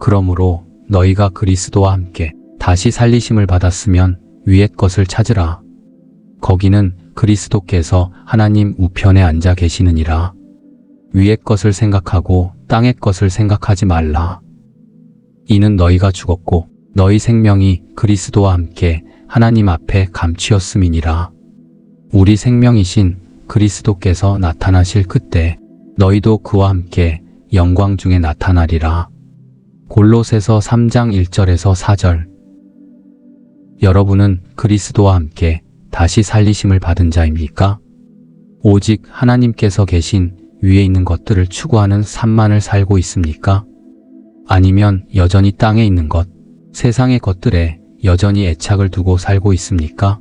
그러므로 너희가 그리스도와 함께 다시 살리심을 받았으면 위의 것을 찾으라. 거기는 그리스도께서 하나님 우편에 앉아 계시느니라. 위의 것을 생각하고 땅의 것을 생각하지 말라. 이는 너희가 죽었고 너희 생명이 그리스도와 함께 하나님 앞에 감추었음이니라. 우리 생명이신 그리스도께서 나타나실 그때 너희도 그와 함께 영광 중에 나타나리라. 골로새서 3장 1절에서 4절. 여러분은 그리스도와 함께 다시 살리심을 받은 자입니까? 오직 하나님께서 계신 위에 있는 것들을 추구하는 삶만을 살고 있습니까? 아니면 여전히 땅에 있는 것, 세상의 것들에 여전히 애착을 두고 살고 있습니까?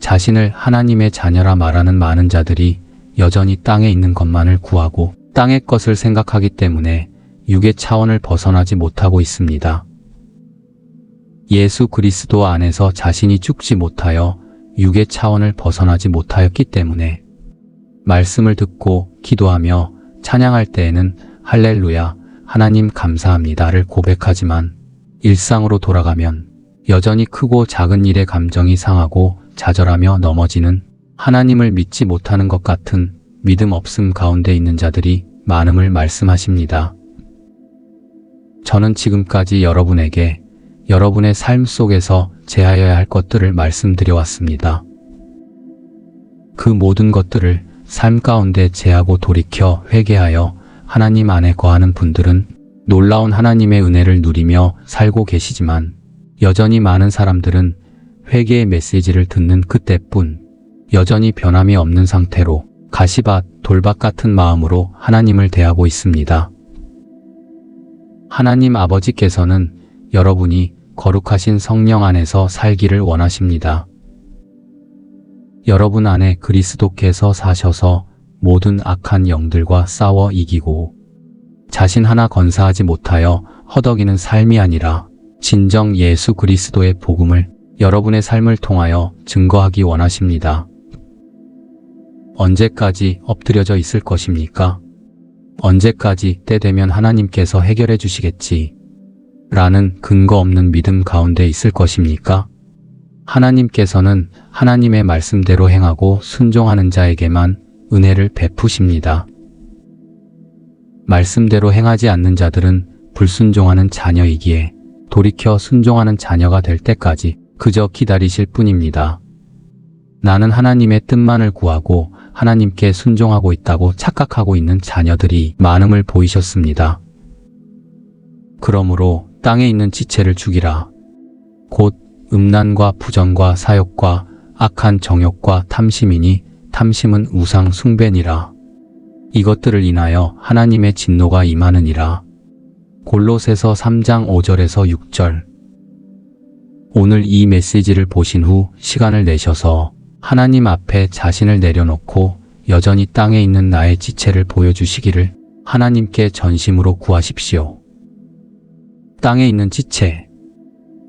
자신을 하나님의 자녀라 말하는 많은 자들이 여전히 땅에 있는 것만을 구하고 땅의 것을 생각하기 때문에 육의 차원을 벗어나지 못하고 있습니다. 예수 그리스도 안에서 자신이 죽지 못하여 육의 차원을 벗어나지 못하였기 때문에 말씀을 듣고 기도하며 찬양할 때에는 할렐루야, 하나님 감사합니다를 고백하지만 일상으로 돌아가면 여전히 크고 작은 일에 감정이 상하고 좌절하며 넘어지는 하나님을 믿지 못하는 것 같은 믿음 없음 가운데 있는 자들이 많음을 말씀하십니다. 저는 지금까지 여러분에게 여러분의 삶 속에서 제하여야 할 것들을 말씀드려왔습니다. 그 모든 것들을 삶 가운데 제하고 돌이켜 회개하여 하나님 안에 거하는 분들은 놀라운 하나님의 은혜를 누리며 살고 계시지만 여전히 많은 사람들은 회개의 메시지를 듣는 그때뿐 여전히 변함이 없는 상태로 가시밭, 돌밭 같은 마음으로 하나님을 대하고 있습니다. 하나님 아버지께서는 여러분이 거룩하신 성령 안에서 살기를 원하십니다. 여러분 안에 그리스도께서 사셔서 모든 악한 영들과 싸워 이기고 자신 하나 건사하지 못하여 허덕이는 삶이 아니라 진정 예수 그리스도의 복음을 여러분의 삶을 통하여 증거하기 원하십니다. 언제까지 엎드려져 있을 것입니까? 언제까지 때 되면 하나님께서 해결해 주시겠지 라는 근거 없는 믿음 가운데 있을 것입니까? 하나님께서는 하나님의 말씀대로 행하고 순종하는 자에게만 은혜를 베푸십니다. 말씀대로 행하지 않는 자들은 불순종하는 자녀이기에 돌이켜 순종하는 자녀가 될 때까지 그저 기다리실 뿐입니다. 나는 하나님의 뜻만을 구하고 하나님께 순종하고 있다고 착각하고 있는 자녀들이 많음을 보이셨습니다. 그러므로 땅에 있는 지체를 죽이라. 곧 음란과 부정과 사욕과 악한 정욕과 탐심이니 탐심은 우상 숭배니라. 이것들을 인하여 하나님의 진노가 임하느니라. 골로새서 3장 5절에서 6절. 오늘 이 메시지를 보신 후 시간을 내셔서 하나님 앞에 자신을 내려놓고 여전히 땅에 있는 나의 지체를 보여주시기를 하나님께 전심으로 구하십시오. 땅에 있는 지체,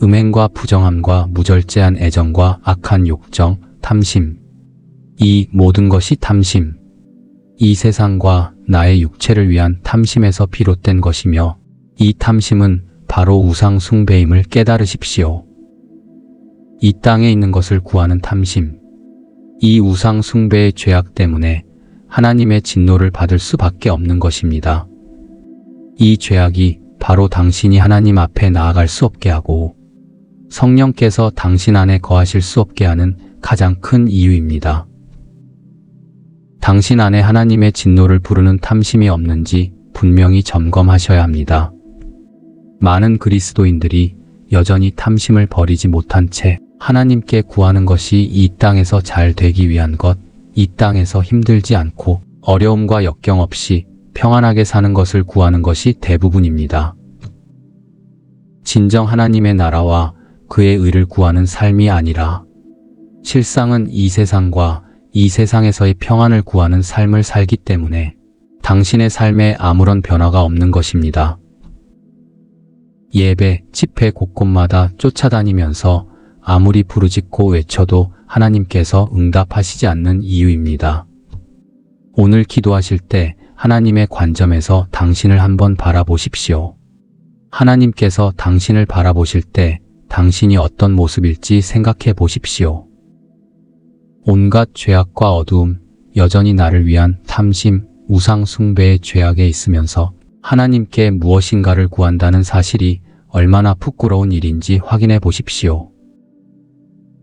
음행과 부정함과 무절제한 애정과 악한 욕정, 탐심. 이 모든 것이 탐심, 이 세상과 나의 육체를 위한 탐심에서 비롯된 것이며 이 탐심은 바로 우상 숭배임을 깨달으십시오. 이 땅에 있는 것을 구하는 탐심, 이 우상 숭배의 죄악 때문에 하나님의 진노를 받을 수밖에 없는 것입니다. 이 죄악이 바로 당신이 하나님 앞에 나아갈 수 없게 하고 성령께서 당신 안에 거하실 수 없게 하는 가장 큰 이유입니다. 당신 안에 하나님의 진노를 부르는 탐심이 없는지 분명히 점검하셔야 합니다. 많은 그리스도인들이 여전히 탐심을 버리지 못한 채 하나님께 구하는 것이 이 땅에서 잘 되기 위한 것, 이 땅에서 힘들지 않고 어려움과 역경 없이 평안하게 사는 것을 구하는 것이 대부분입니다. 진정 하나님의 나라와 그의 의를 구하는 삶이 아니라 실상은 이 세상과 이 세상에서의 평안을 구하는 삶을 살기 때문에 당신의 삶에 아무런 변화가 없는 것입니다. 예배, 집회 곳곳마다 쫓아다니면서 아무리 부르짖고 외쳐도 하나님께서 응답하시지 않는 이유입니다. 오늘 기도하실 때 하나님의 관점에서 당신을 한번 바라보십시오. 하나님께서 당신을 바라보실 때 당신이 어떤 모습일지 생각해 보십시오. 온갖 죄악과 어두움, 여전히 나를 위한 탐심, 우상 숭배의 죄악에 있으면서 하나님께 무엇인가를 구한다는 사실이 얼마나 부끄러운 일인지 확인해 보십시오.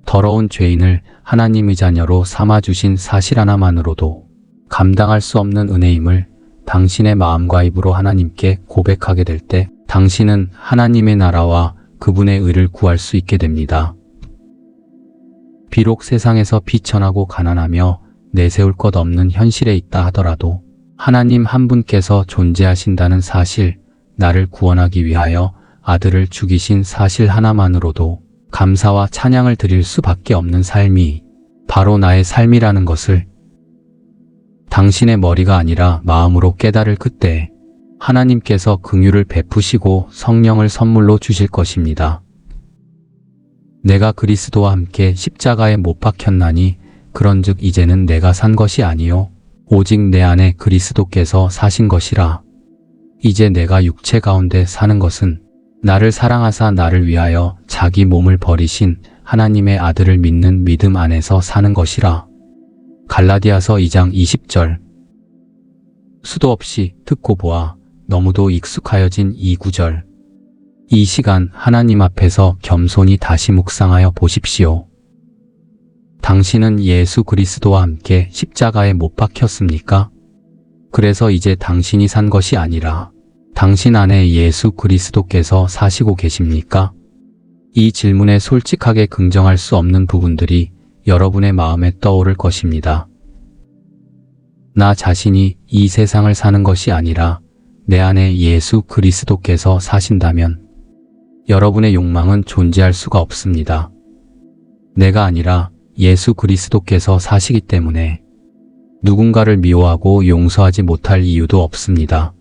더러운 죄인을 하나님의 자녀로 삼아주신 사실 하나만으로도 감당할 수 없는 은혜임을 당신의 마음과 입으로 하나님께 고백하게 될 때 당신은 하나님의 나라와 그분의 의를 구할 수 있게 됩니다. 비록 세상에서 비천하고 가난하며 내세울 것 없는 현실에 있다 하더라도 하나님 한 분께서 존재하신다는 사실, 나를 구원하기 위하여 아들을 죽이신 사실 하나만으로도 감사와 찬양을 드릴 수밖에 없는 삶이 바로 나의 삶이라는 것을 당신의 머리가 아니라 마음으로 깨달을 그때 하나님께서 긍휼을 베푸시고 성령을 선물로 주실 것입니다. 내가 그리스도와 함께 십자가에 못 박혔나니 그런즉 이제는 내가 산 것이 아니요 오직 내 안에 그리스도께서 사신 것이라. 이제 내가 육체 가운데 사는 것은 나를 사랑하사 나를 위하여 자기 몸을 버리신 하나님의 아들을 믿는 믿음 안에서 사는 것이라. 갈라디아서 2장 20절. 수도 없이 듣고 보아 너무도 익숙하여진 이 구절. 이 시간 하나님 앞에서 겸손히 다시 묵상하여 보십시오. 당신은 예수 그리스도와 함께 십자가에 못 박혔습니까? 그래서 이제 당신이 산 것이 아니라 당신 안에 예수 그리스도께서 사시고 계십니까? 이 질문에 솔직하게 긍정할 수 없는 부분들이 여러분의 마음에 떠오를 것입니다. 나 자신이 이 세상을 사는 것이 아니라 내 안에 예수 그리스도께서 사신다면 여러분의 욕망은 존재할 수가 없습니다. 내가 아니라 예수 그리스도께서 사시기 때문에 누군가를 미워하고 용서하지 못할 이유도 없습니다.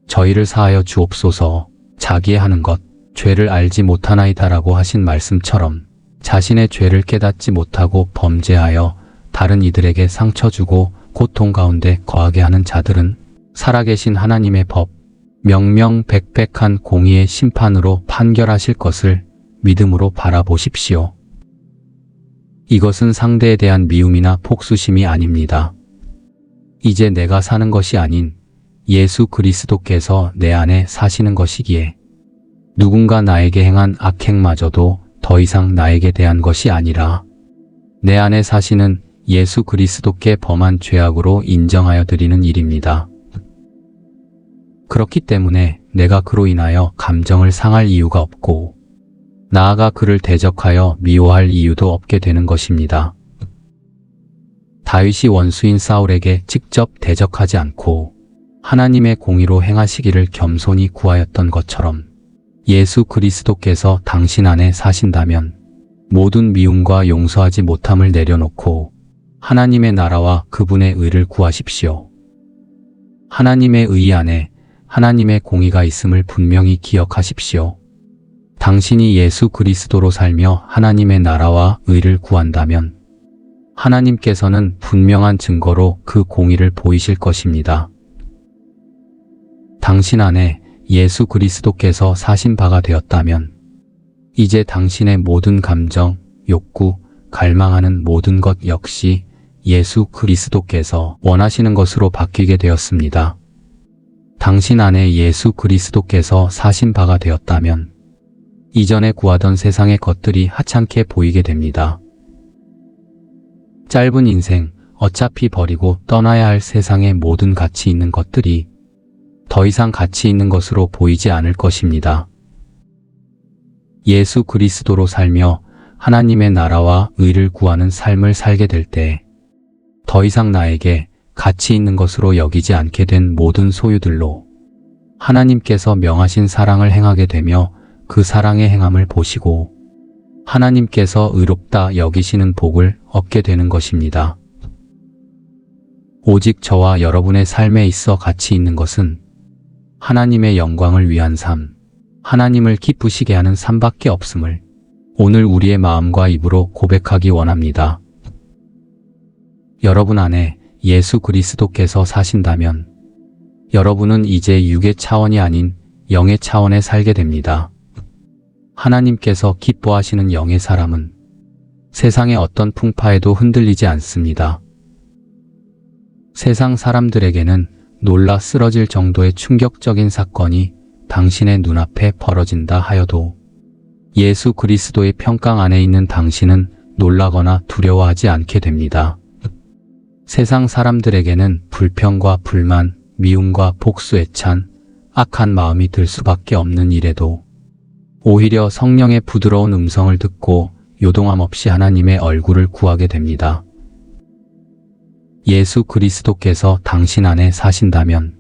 저희를 사하여 주옵소서. 자기의 하는 것, 죄를 알지 못하나이다라고 하신 말씀처럼 자신의 죄를 깨닫지 못하고 범죄하여 다른 이들에게 상처 주고 고통 가운데 거하게 하는 자들은 살아계신 하나님의 법, 명명백백한 공의의 심판으로 판결하실 것을 믿음으로 바라보십시오. 이것은 상대에 대한 미움이나 복수심이 아닙니다. 이제 내가 사는 것이 아닌 예수 그리스도께서 내 안에 사시는 것이기에 누군가 나에게 행한 악행마저도 더 이상 나에게 대한 것이 아니라 내 안에 사시는 예수 그리스도께 범한 죄악으로 인정하여 드리는 일입니다. 그렇기 때문에 내가 그로 인하여 감정을 상할 이유가 없고 나아가 그를 대적하여 미워할 이유도 없게 되는 것입니다. 다윗이 원수인 사울에게 직접 대적하지 않고 하나님의 공의로 행하시기를 겸손히 구하였던 것처럼 예수 그리스도께서 당신 안에 사신다면 모든 미움과 용서하지 못함을 내려놓고 하나님의 나라와 그분의 의를 구하십시오. 하나님의 의 안에 하나님의 공의가 있음을 분명히 기억하십시오. 당신이 예수 그리스도로 살며 하나님의 나라와 의를 구한다면 하나님께서는 분명한 증거로 그 공의를 보이실 것입니다. 당신 안에 예수 그리스도께서 사신 바가 되었다면 이제 당신의 모든 감정, 욕구, 갈망하는 모든 것 역시 예수 그리스도께서 원하시는 것으로 바뀌게 되었습니다. 당신 안에 예수 그리스도께서 사신 바가 되었다면 이전에 구하던 세상의 것들이 하찮게 보이게 됩니다. 짧은 인생, 어차피 버리고 떠나야 할 세상의 모든 가치 있는 것들이 더 이상 가치 있는 것으로 보이지 않을 것입니다. 예수 그리스도로 살며 하나님의 나라와 의를 구하는 삶을 살게 될 때 더 이상 나에게 가치 있는 것으로 여기지 않게 된 모든 소유들로 하나님께서 명하신 사랑을 행하게 되며 그 사랑의 행함을 보시고 하나님께서 의롭다 여기시는 복을 얻게 되는 것입니다. 오직 저와 여러분의 삶에 있어 가치 있는 것은 하나님의 영광을 위한 삶, 하나님을 기쁘시게 하는 삶밖에 없음을 오늘 우리의 마음과 입으로 고백하기 원합니다. 여러분 안에 예수 그리스도께서 사신다면 여러분은 이제 육의 차원이 아닌 영의 차원에 살게 됩니다. 하나님께서 기뻐하시는 영의 사람은 세상의 어떤 풍파에도 흔들리지 않습니다. 세상 사람들에게는 놀라 쓰러질 정도의 충격적인 사건이 당신의 눈앞에 벌어진다 하여도 예수 그리스도의 평강 안에 있는 당신은 놀라거나 두려워하지 않게 됩니다. 세상 사람들에게는 불평과 불만, 미움과 복수에 찬 악한 마음이 들 수밖에 없는 일에도 오히려 성령의 부드러운 음성을 듣고 요동함 없이 하나님의 얼굴을 구하게 됩니다. 예수 그리스도께서 당신 안에 사신다면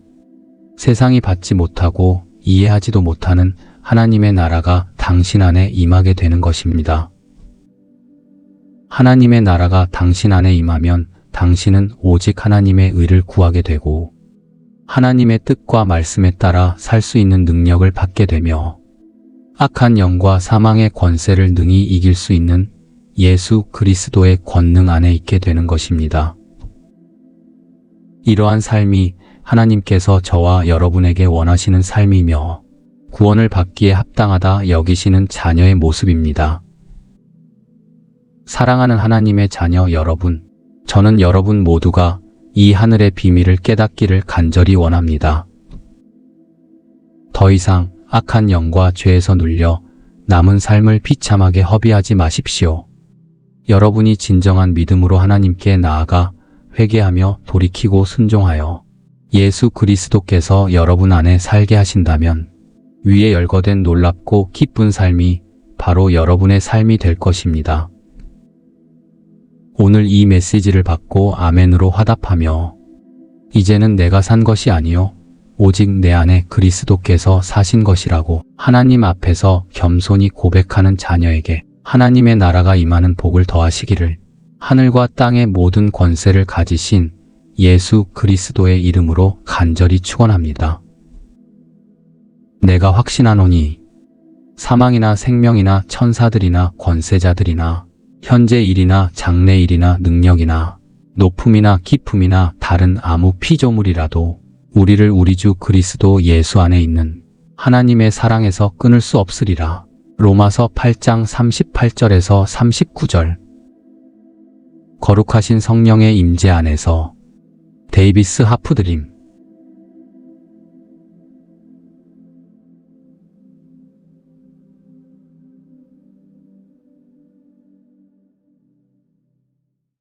세상이 받지 못하고 이해하지도 못하는 하나님의 나라가 당신 안에 임하게 되는 것입니다. 하나님의 나라가 당신 안에 임하면 당신은 오직 하나님의 의를 구하게 되고 하나님의 뜻과 말씀에 따라 살 수 있는 능력을 받게 되며 악한 영과 사망의 권세를 능히 이길 수 있는 예수 그리스도의 권능 안에 있게 되는 것입니다. 이러한 삶이 하나님께서 저와 여러분에게 원하시는 삶이며 구원을 받기에 합당하다 여기시는 자녀의 모습입니다. 사랑하는 하나님의 자녀 여러분, 저는 여러분 모두가 이 하늘의 비밀을 깨닫기를 간절히 원합니다. 더 이상 악한 영과 죄에서 눌려 남은 삶을 비참하게 허비하지 마십시오. 여러분이 진정한 믿음으로 하나님께 나아가 회개하며 돌이키고 순종하여 예수 그리스도께서 여러분 안에 살게 하신다면 위에 열거된 놀랍고 기쁜 삶이 바로 여러분의 삶이 될 것입니다. 오늘 이 메시지를 받고 아멘으로 화답하며 이제는 내가 산 것이 아니요 오직 내 안에 그리스도께서 사신 것이라고 하나님 앞에서 겸손히 고백하는 자녀에게 하나님의 나라가 임하는 복을 더하시기를 하늘과 땅의 모든 권세를 가지신 예수 그리스도의 이름으로 간절히 축원합니다. 내가 확신하노니 사망이나 생명이나 천사들이나 권세자들이나 현재 일이나 장래 일이나 능력이나 높음이나 깊음이나 다른 아무 피조물이라도 우리를 우리 주 그리스도 예수 안에 있는 하나님의 사랑에서 끊을 수 없으리라. 로마서 8장 38절에서 39절. 거룩하신 성령의 임재 안에서 데이비스 하프드림.